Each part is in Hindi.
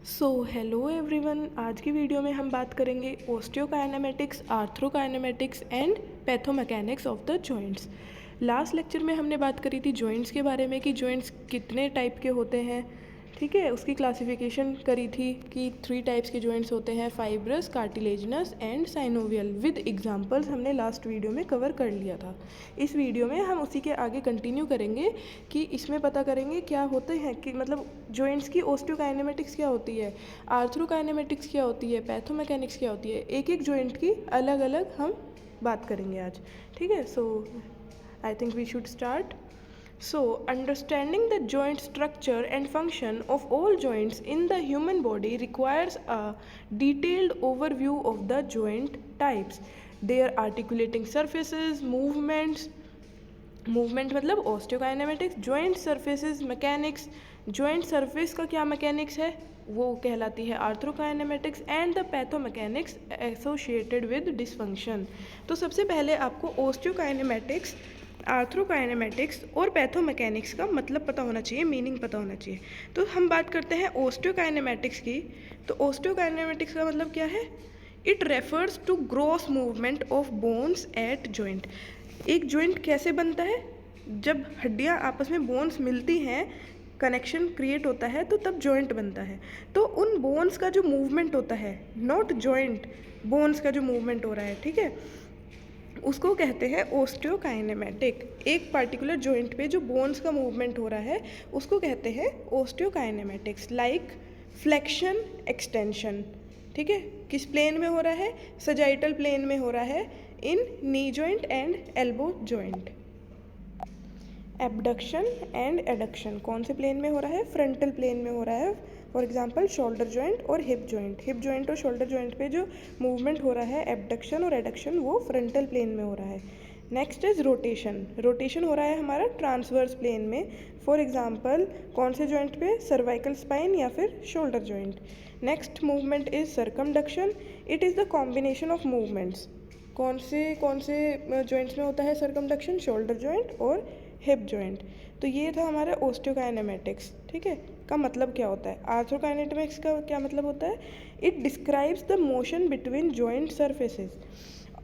हेलो एवरीवन, आज की वीडियो में हम बात करेंगे osteokinematics, arthrokinematics and pathomechanics of the joints. Last lecture में हमने बात करी थी जॉइंट्स के बारे में कि जॉइंट्स कितने टाइप के होते हैं, ठीक है। उसकी क्लासिफिकेशन करी थी कि 3 टाइप्स के जॉइंट्स होते हैं, fibrous, cartilaginous and synovial. With examples हमने लास्ट वीडियो में कवर कर लिया था। इस वीडियो में हम उसी के आगे कंटिन्यू करेंगे कि इसमें पता करेंगे क्या होते हैं, कि मतलब जॉइंट्स की ओस्टियोकाइनेमेटिक्स क्या होती है, आर्थ्रोकाइनेमेटिक्स क्या होती है, पैथोमैकेनिक्स क्या होती है। एक एक जॉइंट की अलग अलग हम बात करेंगे आज, ठीक है। I think we should start. So, understanding the joint structure and function of all joints in the human body requires a detailed overview of the joint types, their articulating surfaces, movement मतलब osteokinematics, joint surfaces mechanics, joint surface का क्या मैकेनिक्स है वो कहलाती है arthrokinematics, and the pathomechanics associated with dysfunction. तो सबसे पहले आपको ओस्टियोकाइनेमेटिक्स, आर्थ्रोकाइनेमेटिक्स और पैथोमैकेनिक्स का मतलब पता होना चाहिए, मीनिंग पता होना चाहिए। तो हम बात करते हैं ओस्टियोकाइनेमेटिक्स की। तो ओस्टियोकाइनेमेटिक्स का मतलब क्या है? It refers to gross movement of bones at joint. एक जॉइंट कैसे बनता है? जब हड्डियां आपस में बोन्स मिलती हैं, कनेक्शन क्रिएट होता है, तो तब जॉइंट बनता है। तो उन बोन्स का जो मूवमेंट होता है, नॉट जॉइंट, बोन्स का जो मूवमेंट हो रहा है, ठीक है, उसको कहते हैं ओस्टियोकाइनेमेटिक। एक पार्टिकुलर जॉइंट पे जो बोन्स का मूवमेंट हो रहा है उसको कहते हैं ओस्टियोकाइनेमेटिक्स। लाइक फ्लेक्शन, एक्सटेंशन, ठीक है, किस प्लेन में हो रहा है? सजाइटल प्लेन में हो रहा है, in knee joint and elbow joint. Abduction and adduction कौन से प्लेन में हो रहा है? फ्रंटल प्लेन में हो रहा है। फॉर एग्जांपल शोल्डर जॉइंट और हिप जॉइंट। हिप जॉइंट और शोल्डर जॉइंट पे जो मूवमेंट हो रहा है, एबडक्शन और एडक्शन, वो फ्रंटल प्लेन में हो रहा है। Next is rotation. रोटेशन हो रहा है हमारा ट्रांसवर्स प्लेन में। फॉर एग्जांपल कौन से जॉइंट पे? सर्वाइकल स्पाइन या फिर shoulder joint. Next movement is circumduction. It is the combination of movements. कौन से जॉइंट्स में होता है सर्कमडक्शन? शोल्डर जॉइंट और हिप जॉइंट। तो ये था हमारा ओस्टियोकाइनेमेटिक्स, ठीक है। का मतलब क्या होता है? आर्थ्रोकाइनेमेटिक्स का क्या मतलब होता है? It describes the motion between joint surfaces.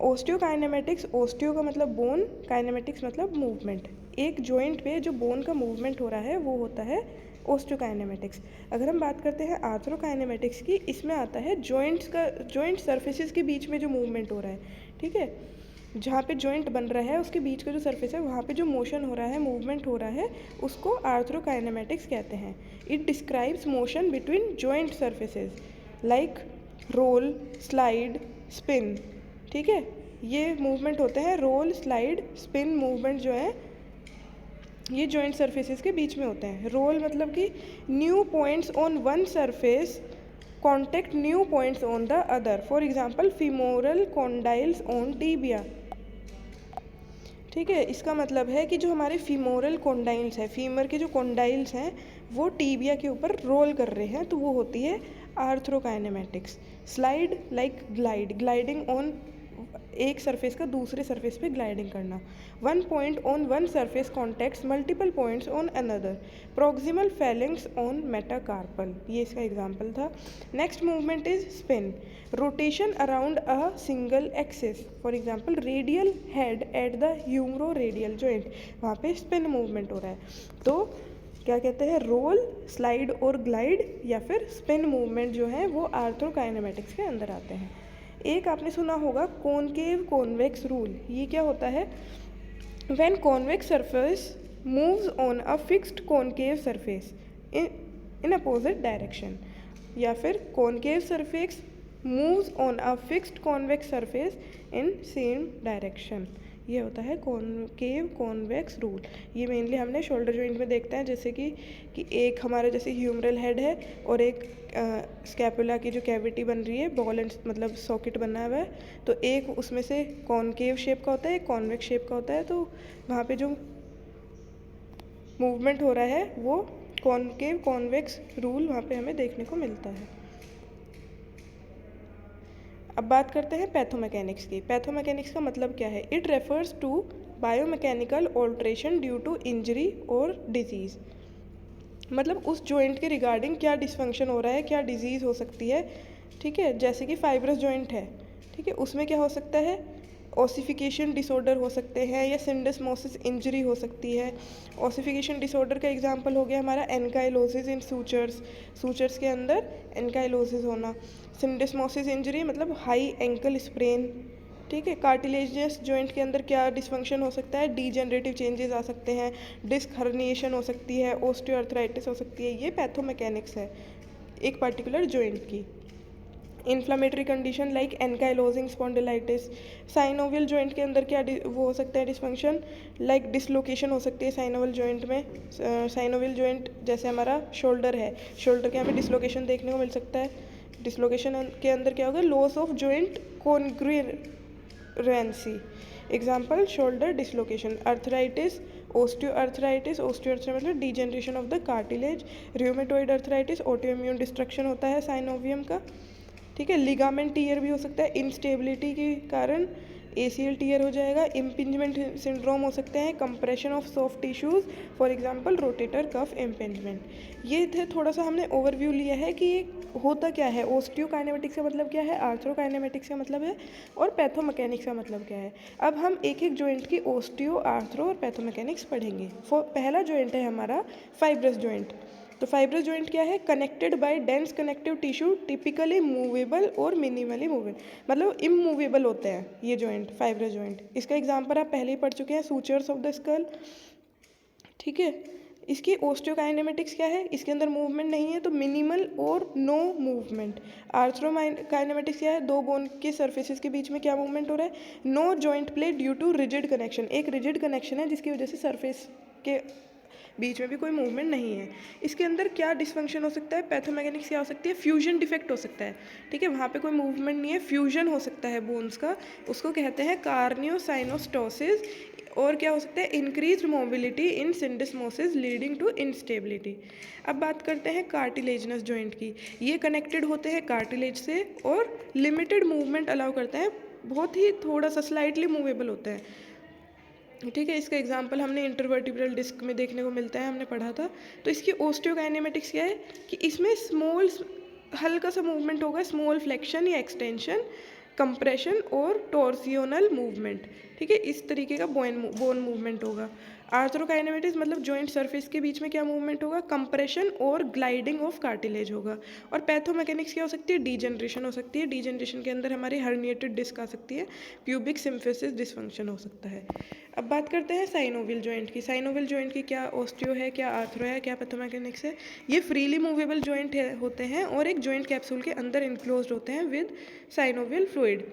Osteokinematics, osteo का मतलब बोन, काइनेमेटिक्स मतलब मूवमेंट। एक जॉइंट पे जो बोन का मूवमेंट हो रहा है वो होता है ओस्टियोकाइनेमेटिक्स। अगर हम बात करते हैं आर्थ्रोकाइनेमेटिक्स की, इसमें आता है जॉइंट सर्फेसेस के बीच में जो मूवमेंट हो रहा है, ठीक है, जहाँ पे जॉइंट बन रहा है उसके बीच का जो सरफेस है वहाँ पे जो मोशन हो रहा है, मूवमेंट हो रहा है, उसको आर्थ्रोकाइनेमेटिक्स कहते हैं। It describes motion between joint surfaces like roll, slide, spin, ठीक है। ये मूवमेंट होते हैं रोल, स्लाइड, स्पिन मूवमेंट जो है ये जॉइंट सर्फेसेस के बीच में होते हैं। रोल मतलब कि new points on one surface contact new points on the other. For example femoral condyles on tibia, ठीक है। इसका मतलब है कि जो हमारे फीमोरल कॉन्डाइल्स हैं, फीमर के जो कॉन्डाइल्स हैं वो टीबिया के ऊपर रोल कर रहे हैं, तो वो होती है arthrokinematics. Slide like glide, gliding on एक सरफेस का दूसरे सरफेस पे ग्लाइडिंग करना। One point on one surface contacts multiple points on another. Proximal phalanges on metacarpal, ये इसका एग्जाम्पल था। Next movement is spin, rotation around a single axis. For example radial head at the humeroradial joint, वहाँ पे स्पिन मूवमेंट हो रहा है। तो क्या कहते हैं? रोल, स्लाइड और ग्लाइड या फिर स्पिन मूवमेंट जो है वो आर्थ्रोकाइनेमेटिक्स के अंदर आते हैं। एक आपने सुना होगा कॉनकेव कॉन्वेक्स रूल। ये क्या होता है? When convex surface moves on a fixed concave surface in opposite direction, या फिर concave surface moves on a fixed convex surface in same direction. ये होता है कॉनकेव कॉन्वेक्स रूल। ये मेनली हमने शोल्डर जॉइंट में देखते हैं, जैसे कि एक हमारा जैसे ह्यूमरल हेड है और एक स्कैपुला की जो कैविटी बन रही है, बॉल एंड मतलब सॉकेट बना हुआ है, तो एक उसमें से कॉनकेव शेप का होता है, एक कॉन्वेक्स शेप का होता है। तो वहाँ पे जो मूवमेंट हो रहा है वो कॉनकेव कॉन्वेक्स रूल वहाँ पे हमें देखने को मिलता है। अब बात करते हैं पैथोमैकेनिक्स की। पैथोमैकेनिक्स का मतलब क्या है? It refers to biomechanical alteration due to injury और डिजीज़। मतलब उस जॉइंट के रिगार्डिंग क्या डिसफंक्शन हो रहा है, क्या डिजीज़ हो सकती है, ठीक है। जैसे कि फाइब्रस जॉइंट है, ठीक है, उसमें क्या हो सकता है, ओसिफिकेशन डिसऑर्डर हो सकते हैं या सिंडेस्मोसिस इंजरी हो सकती है। ओसिफिकेशन डिसऑर्डर का एग्जांपल हो गया हमारा एनकाइलोसिस इन सूचर्स, सूचर्स के अंदर एनकाइलोसिस होना। सिंडेस्मोसिस इंजरी मतलब हाई एंकल स्प्रेन, ठीक है। कार्टिलेजियस जॉइंट के अंदर क्या डिसफंक्शन हो सकता है, डीजेनरेटिव चेंजेस आ सकते हैं, डिस्क हर्निएशन हो सकती है, ओस्टियोआर्थराइटिस हो सकती है। ये पैथोमैकेनिक्स है एक पर्टिकुलर जॉइंट की। Inflammatory condition like ankylosing spondylitis. Synovial joint के अंदर क्या वो हो सकता है डिसफंक्शन, लाइक डिसलोकेशन हो सकती है साइनोवियल जॉइंट में। साइनोवियल जॉइंट जैसे हमारा शोल्डर है, शोल्डर के यहाँ पे डिसलोकेशन देखने को मिल सकता है। डिसलोकेशन के अंदर क्या होगा, loss of joint congruency. Example shoulder dislocation. Arthritis, osteoarthritis, osteoarthritis मतलब degeneration of the cartilage. Rheumatoid arthritis, autoimmune destruction होता है साइनोवियम का, ठीक है। लिगामेंट टीयर भी हो सकता है, इंस्टेबिलिटी के कारण एसीएल टीयर हो जाएगा। इम्पिंजमेंट सिंड्रोम हो सकते हैं, compression of soft tissues, for example rotator cuff impingement. ये थे थोड़ा सा हमने ओवरव्यू लिया है कि ये होता क्या है। ओस्टियोकाइनेमेटिक्स का मतलब क्या है, आर्थ्रोकाइनेमेटिक्स का मतलब है, और पैथोमैकेनिक्स का मतलब क्या है। अब हम एक एक जॉइंट की ओस्टियो, आर्थ्रो और पैथोमैकेनिक्स पढ़ेंगे। पहला जॉइंट है हमारा फाइब्रस जॉइंट। तो फाइब्रस जॉइंट क्या है, connected by dense connective tissue, typically movable और मिनिमली मूवेबल, मतलब इमूवेबल होते हैं ये जॉइंट, फाइब्रस जॉइंट। इसका एग्जांपल आप पहले ही पढ़ चुके हैं, सूचर्स ऑफ द स्कल, ठीक है। इसकी ओस्टियोकाइनेमेटिक्स क्या है, इसके अंदर मूवमेंट नहीं है तो मिनिमल और नो मूवमेंट। आर्थ्रोकाइनेमेटिक्स क्या है, दो बोन के सर्फेसिस के बीच में क्या मूवमेंट हो रहा है, no joint play due to rigid connection. एक रिजिड कनेक्शन है जिसकी वजह से सर्फेस के बीच में भी कोई मूवमेंट नहीं है। इसके अंदर क्या डिसफंक्शन हो सकता है, पैथोमैकेनिक्स क्या हो सकती है, फ्यूजन डिफेक्ट हो सकता है, ठीक है। वहाँ पे कोई मूवमेंट नहीं है, फ्यूजन हो सकता है बोन्स का, उसको कहते हैं कार्नियोसाइनोस्टोसिस। और क्या हो सकता है, increase mobility in syndesmosis leading to instability. अब बात करते हैं कार्टिलेजनस जॉइंट की। ये कनेक्टेड होते हैं कार्टिलेज से और लिमिटेड मूवमेंट अलाउ करते हैं, बहुत ही थोड़ा सा स्लाइटली मूवेबल होते हैं, ठीक है। इसका एग्जांपल हमने इंटरवर्टिब्रल डिस्क में देखने को मिलता है, हमने पढ़ा था। तो इसकी ओस्टियोकाइनेमेटिक्स क्या है कि इसमें स्मॉल हल्का सा मूवमेंट होगा, स्मॉल फ्लेक्शन या एक्सटेंशन, कंप्रेशन और टॉर्सियोनल मूवमेंट, ठीक है। इस तरीके का बोन मूवमेंट होगा। आर्थ्रोकाइनेमेटिक्स मतलब जॉइंट सरफेस के बीच में क्या मूवमेंट होगा, कंप्रेशन और ग्लाइडिंग ऑफ कार्टिलेज होगा। और पैथोमैकेनिक्स क्या हो सकती है, डीजनरेशन हो सकती है। डीजनरेशन के अंदर हमारी हर्निएटेड डिस्क आ सकती है, प्यूबिक सिम्फिसिस डिसफंक्शन हो सकता है। अब बात करते हैं साइनोवियल जॉइंट की। साइनोवियल जॉइंट की क्या ओस्टियो है, क्या आर्थ्रो है, क्या पैथोमैकेनिक्स है। ये फ्रीली मूवेबल जॉइंट होते हैं और एक जॉइंट कैप्सूल के अंदर इंक्लोज्ड होते हैं विद साइनोवियल फ्लूइड।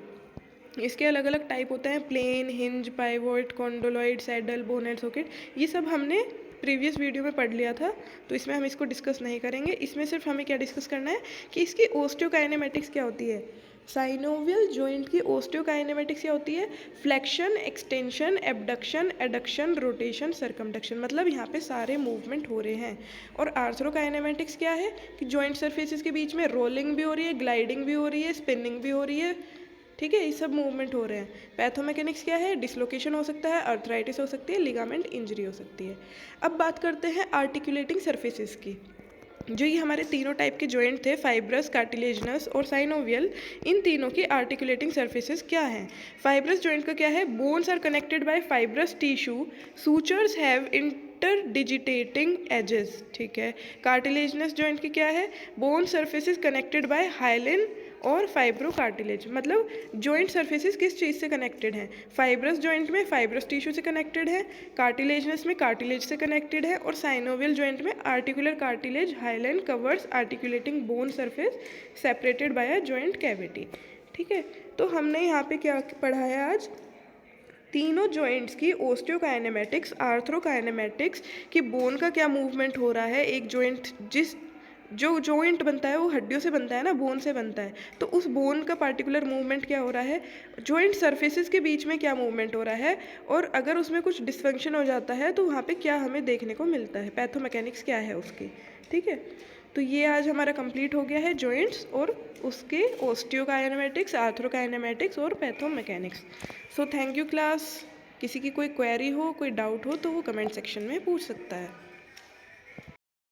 इसके अलग अलग टाइप होते हैं, plane, hinge, pivot, condyloid, saddle, ball and, socket. ये सब हमने प्रीवियस वीडियो में पढ़ लिया था, तो इसमें हम इसको डिस्कस नहीं करेंगे। इसमें सिर्फ हमें क्या डिस्कस करना है कि इसकी ओस्टियोकाइनेमेटिक्स क्या होती है। साइनोवियल जॉइंट की ओस्टियोकाइनेमेटिक्स क्या होती है, flexion, extension, abduction, adduction, rotation, circumduction, मतलब यहाँ पे सारे मूवमेंट हो रहे हैं। और आर्थ्रोकाइनेमेटिक्स क्या है कि जॉइंट सरफेसेस के बीच में रोलिंग भी हो रही है, ग्लाइडिंग भी हो रही है, स्पिनिंग भी हो रही है, ठीक है। ये सब मूवमेंट हो रहे हैं। पैथोमैकेनिक्स क्या है, डिसलोकेशन हो सकता है, अर्थराइटिस हो सकती है, लिगामेंट इंजरी हो सकती है। अब बात करते हैं आर्टिकुलेटिंग सरफेसेस की। जो ये हमारे तीनों टाइप के जॉइंट थे, फाइब्रस, कार्टिलेजनस और साइनोवियल, इन तीनों की आर्टिकुलेटिंग सरफेसेस क्या हैं। फाइब्रस जॉइंट का क्या है, bones are connected by fibrous tissue, sutures have interdigitating edges, ठीक है। कार्टिलेजनस जॉइंट की क्या है, bone surfaces connected by hyaline और फाइब्रो कार्टिलेज, मतलब जॉइंट सरफेसेस किस चीज़ से कनेक्टेड हैं, फाइब्रस जॉइंट में फाइब्रस टिश्यू से कनेक्टेड है, कार्टिलेजनस में कार्टिलेज से कनेक्टेड है, और साइनोवियल जॉइंट में articular cartilage hyaline covers articulating bone surface separated by a joint cavity, ठीक है। तो हमने यहाँ पे क्या पढ़ा है आज, तीनों जॉइंट्स की ओस्टियोकाइनेमेटिक्स, आर्थ्रोकाइनेमेटिक्स कि बोन का क्या मूवमेंट हो रहा है। एक जॉइंट जो जॉइंट बनता है वो हड्डियों से बनता है ना, बोन से बनता है, तो उस बोन का पार्टिकुलर मूवमेंट क्या हो रहा है, जॉइंट सरफेसेस के बीच में क्या मूवमेंट हो रहा है, और अगर उसमें कुछ डिसफंक्शन हो जाता है तो वहाँ पे क्या हमें देखने को मिलता है, पैथोमैकेनिक्स क्या है उसकी, ठीक है। तो ये आज हमारा कंप्लीट हो गया है जॉइंट्स और उसके ओस्टियोकाइनेमेटिक्स, आर्थ्रोकाइनेमेटिक्स और pathomechanics. So thank you class. किसी की कोई क्वेरी हो, कोई डाउट हो तो वो कमेंट सेक्शन में पूछ सकता है।